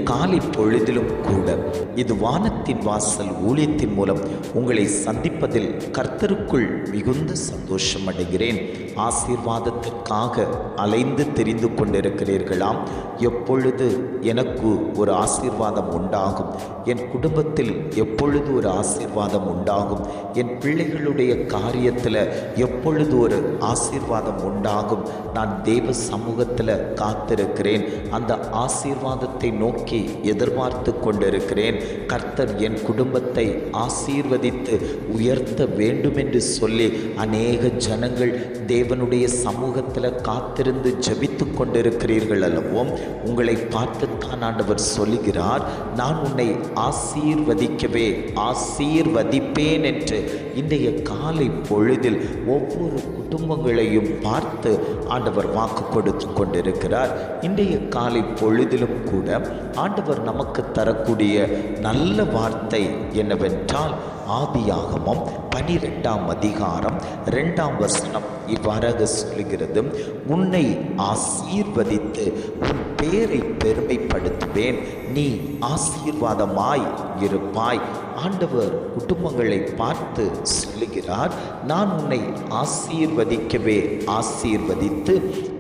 காலை பொழுதிலும் கூட இது வானத்தின் வாசல் ஊழியத்தின் மூலம் உங்களை சந்திப்பதில் கர்த்தருக்குள் மிகுந்த சந்தோஷம் அடைகிறேன். ஆசீர்வாதத்திற்காக அலைந்து தெரிந்து கொண்டிருக்கிறீர்களாம். எப்பொழுது எனக்கு ஒரு ஆசீர்வாதம் உண்டாகும், என் குடும்பத்தில் எப்பொழுது ஒரு ஆசீர்வாதம் உண்டாகும், என் பிள்ளைகளுடைய காரியத்தில் எப்பொழுது ஒரு ஆசீர்வாதம் உண்டாகும், நான் தேவ சமூகத்தில் காத்திருக்கிறேன், அந்த ஆசீர்வாதத்தை நோக்கி எதிர்பார்த்து கொண்டிருக்கிறேன். கர்த்தர் என் குடும்பத்தை ஆசீர்வதித்து உயர்த்த வேண்டும் என்று சொல்லி அநேக ஜனங்கள் தேவனுடைய சமூகத்தில் காத்திருந்து ஜெபித்து கொண்டிருக்கிறீர்கள் அல்லவோ? உங்களை பார்த்துத்தான் ஆண்டவர் சொல்லுகிறார், நான் உன்னை ஆசீர்வதிக்கவே ஆசீர்வதிப்பேன் என்று. இன்றைய காலை பொழுதில் ஒவ்வொரு குடும்பங்களையும் பார்த்து ஆண்டவர் வாக்கு கொடுத்து கொண்டிருக்கிறார். இன்றைய காலை பொழுதிலும் கூட ஆண்டவர் நமக்கு தரக்கூடிய நல்ல வார்த்தை என்னவென்றால், ஆதியாகமம் 12ஆம் அதிகாரம் 2ஆம் வசனம் இவ்வாறாக சொல்லுகிறது, உன்னை ஆசீர்வதித்து உன் பேரை பெருமைப்படுத்துவேன், நீ ஆசீர்வாதமாய் இருப்பாய். ஆண்டவர் குடும்பங்களை பார்த்து சொல்லுகிறார், நான் உன்னை ஆசீர்வதிக்கவே ஆசீர்வதித்து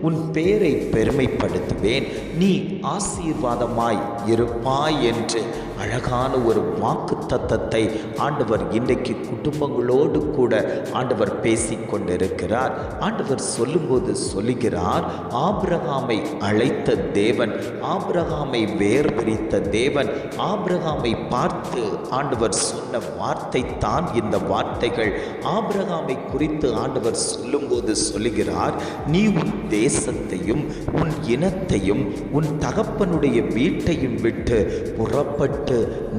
உன் பேரை பெருமைப்படுத்துவேன், நீ ஆசீர்வாதமாய் இருப்பாய் என்று அழகான ஒரு வாக்கு தத்தத்தை ஆண்டவர் இன்றைக்கு குடும்பங்களோடு கூட ஆண்டவர் பேசி கொண்டிருக்கிறார். ஆண்டவர் சொல்லும்போது சொல்லுகிறார், ஆபிரகாமை அழைத்த தேவன், ஆபிரகாமை வேர் பிரித்த தேவன், ஆபிரகாமை பார்த்து ஆண்டவர் சொன்ன வார்த்தை தான் இந்த வார்த்தைகள். ஆபிரகாமை குறித்து ஆண்டவர் சொல்லும்போது சொல்லுகிறார், நீ உன் தேசத்தையும் உன் இனத்தையும் உன் தகப்பனுடைய வீட்டையும் விட்டு புறப்பட்டு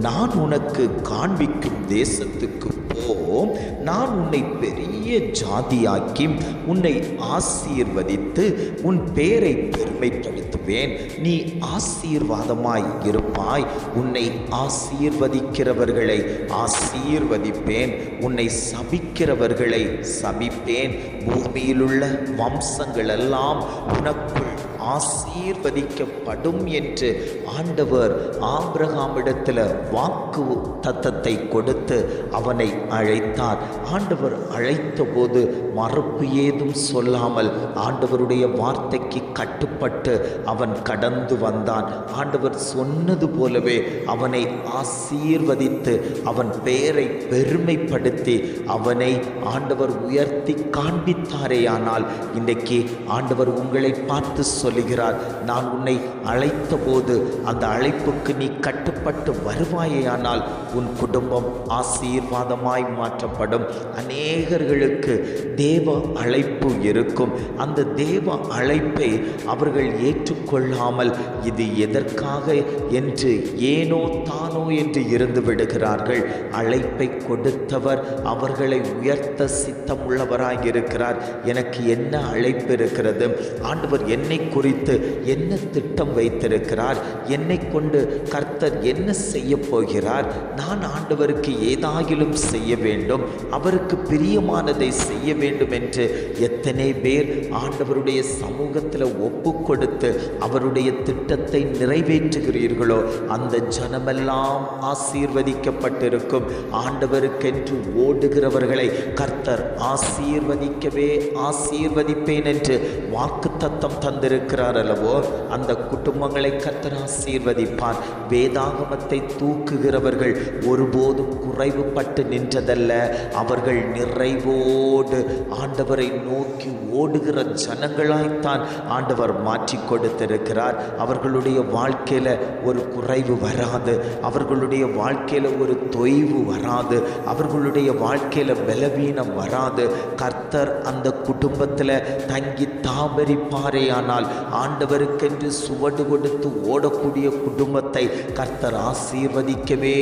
நான் உனக்கு காண்பிக்கும் தேசத்துக்கு போ, நான் உன்னை பெரிய ஜாதியாக்கி உன்னை ஆசீர்வதித்து உன் பேரை பெருமைப்படுத்துவேன், நீ ஆசீர்வாதமாய் இருப்பாய், உன்னை ஆசீர்வதிக்கிறவர்களை ஆசீர்வதிப்பேன், உன்னை சபிக்கிறவர்களை சபிப்பேன், பூமியிலுள்ள வம்சங்களெல்லாம் உனக்குள் ஆசீர்வதிக்கப்படும் என்று ஆண்டவர் ஆபிரகாமிடத்தில் வாக்கு தத்தத்தை கொடுத்து அவனை அழைத்தார். ஆண்டவர் அழைத்த போது மறுப்பு ஏதும் சொல்லாமல் ஆண்டவருடைய வார்த்தைக்கு கட்டுப்பட்டு அவன் கடந்து வந்தான். ஆண்டவர் சொன்னது போலவே அவனை ஆசீர்வதித்து அவன் பெயரை பெருமைப்படுத்தி அவனை ஆண்டவர் உயர்த்தி காண்பித்தாரேயானால், இன்றைக்கு ஆண்டவர் உங்களை பார்த்து சொல்லுகிறார், நான் உன்னை அழைத்த போது அந்த அழைப்புக்கு நீ கட்டுப்பட்டு வருவாயேயானால் உன் குடும்பம் ஆசீர்வாதமாய் மாற்றப்படும். அநேகர்களுக்கு தேவ அழைப்பு இருக்கும். அந்த தேவ அழைப்பை அவர்கள் ஏற்றுக்கொள்ளாமல் இது எதற்காக என்று ஏனோ தானோ என்று இருந்து விடுகிறார்கள். அழைப்பை கொடுத்தவர் அவர்களை உயர்த்த சித்தமுள்ளவராயிருக்கிறார். எனக்கு என்ன அழைப்பு இருக்கிறது, ஆண்டவர் என்னை குறித்து என்ன திட்டம் வைத்திருக்கிறார், என்னை கொண்டு கர்த்தர் என்ன செய்ய போகிறார், நான் ஆண்டவருக்கு ஏதாகிலும் செய்ய வேண்டும், அவருக்கு பிரியமானதை செய்ய வேண்டும் என்று எத்தனை பேர் ஆண்டவருடைய சமூகத்தில் ஒப்பு கொடுத்து அவருடைய திட்டத்தை நிறைவேற்றுகிறீர்களோ அந்த ஜனமெல்லாம் ஆசீர்வதிக்கப்பட்டிருக்கும். ஆண்டவருக்கென்று ஓடுகிறவர்களை கர்த்தர் ஆசீர்வதிக்கவே ஆசீர்வதிப்பேன் என்று வாக்கு தத்தம் தந்திருக்கிறார் அல்லவோ? அந்த குடும்பங்களை கர்த்தர் ஆசீர்வதிப்பார். வேதாகமத்தை தூக்குகிறவர்கள் ஒருபோதும் குறைவுபட்டு நின்றதல்ல, அவர்கள் நிறைவோடு ஆண்டவரை நோக்கி ஓடுகிற ஜனங்களாய்த்தான் ஆண்டவர் மாற்றி கொடுத்திருக்கிறார். அவர்களுடைய வாழ்க்கையில் ஒரு குறைவு வராது, அவர்களுடைய வாழ்க்கையில் ஒரு தொய்வு வராது, அவர்களுடைய வாழ்க்கையில் பலவீனம் வராது. கர்த்தர் அந்த குடும்பத்தில் தங்கி தாபரிப்பாரே. ஆனால் ஆண்டவருக்கென்று சுவடு கொடுத்து ஓடக்கூடிய குடும்பத்தை கர்த்தர் ஆசீர்வதிக்கவே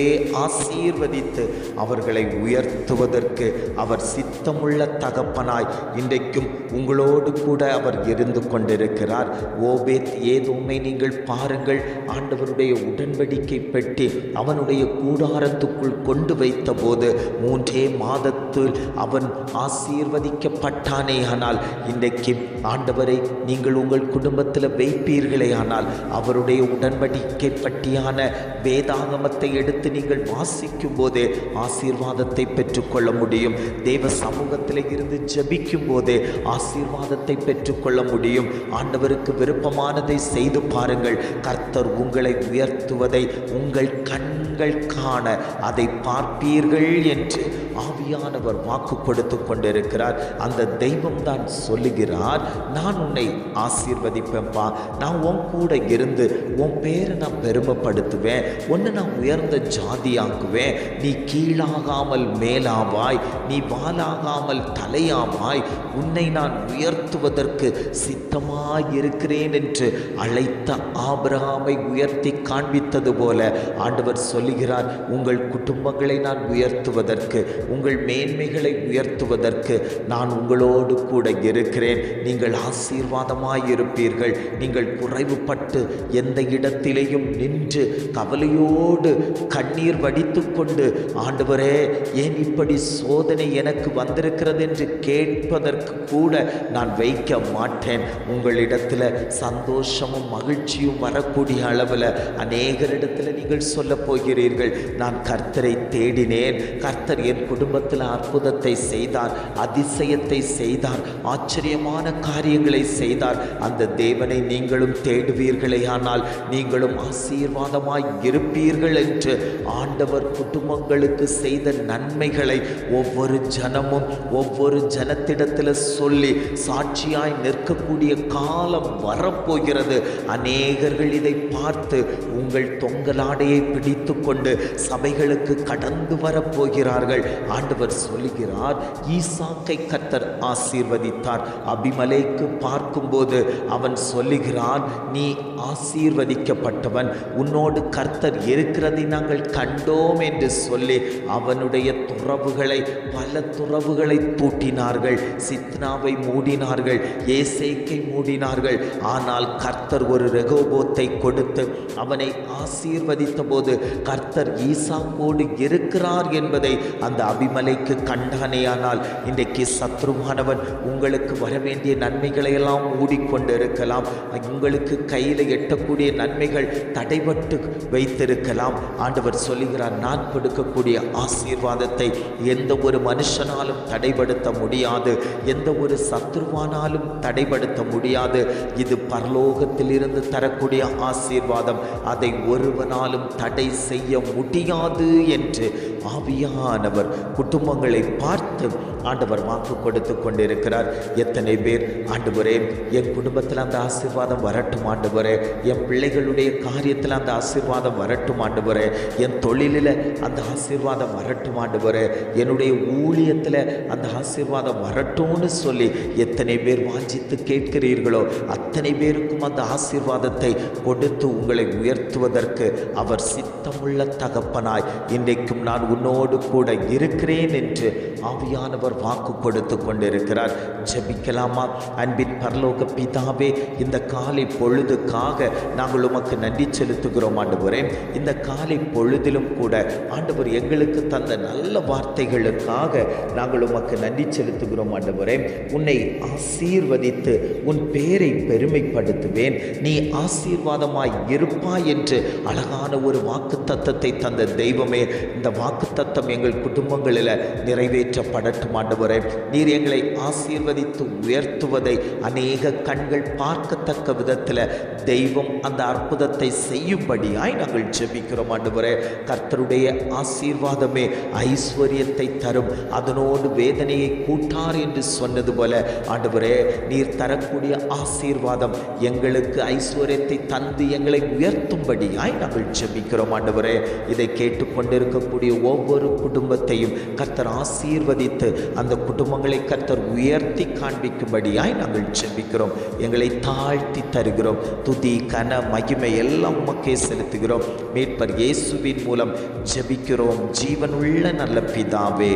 ஆசீர்வதித்து அவர்களை உயர்த்துவதற்கு அவர் சித்தமுள்ள தகப்பனாய் இன்றைக்கும் உங்களோடு கூட அவர் இருந்து கொண்டிருக்கிறார். ஓபேத் ஏதோமை நீங்கள் பாருங்கள், ஆண்டவருடைய உடன்படிக்கை பெட்டி அவனுடைய கூடாரத்துக்குள் கொண்டு வைத்த போது 3 மாதத்தில் அவன் ஆசீர்வதிக்கப்பட்டானே. ஆனால் இன்றைக்கு ஆண்டவரை நீங்கள் உங்கள் குடும்பத்தில் வைப்பீர்களே ஆனால் அவருடைய உடன்படிக்கை பட்டியான வேதாகமத்தை எடுத்து நீங்கள் வாசிக்கும் போதே ஆசீர்வாதத்தை பெற்றுக்கொள்ள முடியும். தேவ சமூகத்தில் இருந்து ஜெபிக்கும் போதே ஆசீர்வாதத்தை பெற்றுக்கொள்ள முடியும். ஆண்டவருக்கு விருப்பமானதை செய்து பாருங்கள். கர்த்தர் உங்களை உயர்த்துவதை உங்கள் கண்கள் காண அதை பார்ப்பீர்கள் என்று ஆவியானவர் வாக்கு கொடுத்து கொண்டிருக்கிறார். அந்த தெய்வம் தான் சொல்லுகிறார், நான் உன்னை ஆசீர்வதிப்பேன்ப்பா, நான் உன் கூட இருந்து உன் பேரை நான் பெருமைப்படுத்துவேன், உன்னை நான் உயர்ந்த ஜாதியாக்குவேன், நீ கீழாகாமல் மேலாவாய், நீ வாலாகாமல் தலையாவாய், உன்னை நான் உயர்த்துவதற்கு சித்தமாயிருக்கிறேன் என்று அழைத்த ஆபிரகாமை உயர்த்தி காண்பித்தது போல ஆண்டவர் சொல்லுகிறார், உங்கள் குடும்பங்களை நான் உயர்த்துவதற்கு, உங்கள் மேன்மைகளை உயர்த்துவதற்கு நான் உங்களோடு கூட இருக்கிறேன். நீங்கள் ஆசீர்வாதமாய் இருப்பீர்கள். நீங்கள் குறைவுபட்டு எந்த இடத்திலேயும் நின்று கவலையோடு கண்ணீர் வடித்து கொண்டு ஆண்டவரே ஏன் இப்படி சோதனை எனக்கு வந்திருக்கிறது என்று கேட்பதற்கு கூட நான் வைக்க மாட்டேன். உங்களிடத்தில் சந்தோஷமும் மகிழ்ச்சியும் வரக்கூடிய அளவில் அநேகரிடத்தில் நீங்கள் சொல்ல போகிறீர்கள், நான் கர்த்தரை தேடினேன், கர்த்தர் என் குடும்பத்தில் அற்புதத்தை செய்தார், அதிசயத்தை செய்தார், ஆச்சரியமான காரியங்களை செய்தார். அந்த தேவனை நீங்களும் தேடுவீர்களே ஆனால் நீங்களும் ஆசீர்வாதமாய் இருப்பீர்கள் என்று ஆண்டவர் குடும்பங்களுக்கு செய்த நன்மைகளை ஒவ்வொரு ஜனமும் ஒவ்வொரு ஜனத்திடத்தில் சொல்லி சாட்சியாய் நிற்கக்கூடிய காலம் வரப்போகிறது. அநேகர்கள் இதை பார்த்து உங்கள் தொங்கலாடையை பிடித்து கொண்டு சபைகளுக்கு கடந்து வரப்போகிறார்கள். ஆண்டவர் சொல்லுகிறார், ஈசாக்கை கர்த்தர் ஆசீர்வதித்தார். அபிமலேக்கு பார்க்கும்போது அவன் சொல்லுகிறான், நீ ஆசீர்வதிக்கப்பட்டவன், உன்னோடு கர்த்தர் இருக்கிறதை நாங்கள் கண்டோம் என்று சொல்லி அவனுடைய துறவுகளை பல துறவுகளை பூட்டினார்கள். சித்னாவை மூடினார்கள், ஏசேக்கை மூடினார்கள். ஆனால் கர்த்தர் ஒரு ரெகோபோத்தை கொடுத்து அவனை ஆசீர்வதித்த போது கர்த்தர் ஈசாக்கோடு இருக்கிறார் என்பதை அந்த அபிமலைக்கு கண்டானேயானால் இன்றைக்கு சத்ருவானவன் உங்களுக்கு வரவேண்டிய நன்மைகளை எல்லாம் மூடிக்கொண்டிருக்கலாம். உங்களுக்கு கையில் எட்டக்கூடிய நன்மைகள் தடைபட்டு வைத்திருக்கலாம். ஆண்டவர் சொல்லுகிறார், நான் கொடுக்கக்கூடிய ஆசீர்வாதத்தை எந்த ஒரு மனுஷனாலும் தடைபடுத்த முடியாது, எந்த ஒரு சத்ருவானாலும் தடைபடுத்த முடியாது. இது பரலோகத்திலிருந்து தரக்கூடிய ஆசீர்வாதம், அதை ஒருவனாலும் தடை செய்ய முடியாது என்று ஆவியானவர் குடும்பங்களை பார்த்து ஆண்டவர் வாக்கு கொடுத்து கொண்டிருக்கிறார். எத்தனை பேர் ஆண்டவரே என் குடும்பத்தில் அந்த ஆசீர்வாதம் வரட்டும் ஆண்டவரே, என் பிள்ளைகளுடைய காரியத்தில் அந்த ஆசீர்வாதம் வரட்டும் ஆண்டவரே, என் தொழிலில் அந்த ஆசீர்வாதம் வரட்டும் ஆண்டவரே, என்னுடைய ஊழியத்தில் அந்த ஆசீர்வாதம் வரட்டும்னு சொல்லி எத்தனை பேர் வாஞ்சித்து கேட்கிறீர்களோ அத்தனை பேருக்கும் அந்த ஆசீர்வாதத்தை கொடுத்து உங்களை உயர்த்துவதற்கு அவர் சித்தமுள்ள தகப்பனாய் இன்றைக்கும் நான் உன்னோடு கூட இருக்கிறேன் என்று ஆவியானவர் வாக்கு கொடுத்து கொண்டிருக்கிறார். ஜெபிக்கலாமா? அன்பின் பரலோக பிதாவே, இந்த காலை பொழுதுக்காக நாங்கள் உமக்கு நன்றி செலுத்துகிறோம் ஆண்டவரே. இந்த காலை பொழுதிலும் கூட ஆண்டவர் எங்களுக்கு தந்த நல்ல வார்த்தைகளுக்காக நாங்கள் உமக்கு நன்றி செலுத்துகிறோம் ஆண்டவரே. உன்னை ஆசீர்வதித்து உன் பேரை பெருமைப்படுத்துவேன், நீ ஆசீர்வாதமாய் இருப்பாய் என்று அழகான ஒரு வாக்கு தத்தத்தை தந்த தெய்வமே, இந்த வாக்கு தத்தம் எங்கள் குடும்பங்களில் நிறைவேற்றப்படட்டும் ஆண்டவரே. நீர் எங்களை ஆசீர்வதித்து உயர்த்துவதை அநேக கண்கள் பார்க்கத்தக்க விதத்தில் தெய்வம் அந்த அற்புதத்தை செய்யும்படியாய் நாங்கள் ஜெபிக்கிறோம் ஆண்டவரே. கர்த்தருடைய ஆசீர்வாதமே ஐஸ்வர்யத்தை தரும், அதனோடு வேதனையை கூட்டார் என்று சொன்னது போல ஆண்டவரே, நீர் தரக்கூடிய ஆசீர்வாதம் எங்களுக்கு ஐஸ்வர்யத்தை தந்து எங்களை உயர்த்தும்படியாய் நாங்கள் ஜெபிக்கிறோம் ஆண்டவரே. இதை கேட்டுக்கொண்டிருக்கக்கூடிய ஒவ்வொரு குடும்பத்தையும் கர்த்தர் ஆசீர்வதித்து அந்த குடும்பங்களை கர்த்தர் உயர்த்தி காண்பிக்கும்படியாய் நாங்கள் ஜெபிக்கிறோம். எங்களை தாழ்த்தி தருகிறோம். துதி கன மகிமை எல்லாம் உமக்கே செலுத்துகிறோம். மீட்பர் இயேசுவின் மூலம் ஜெபிக்கிறோம் ஜீவனுள்ள நல்ல பிதாவே.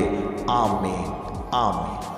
ஆமென், ஆமென்.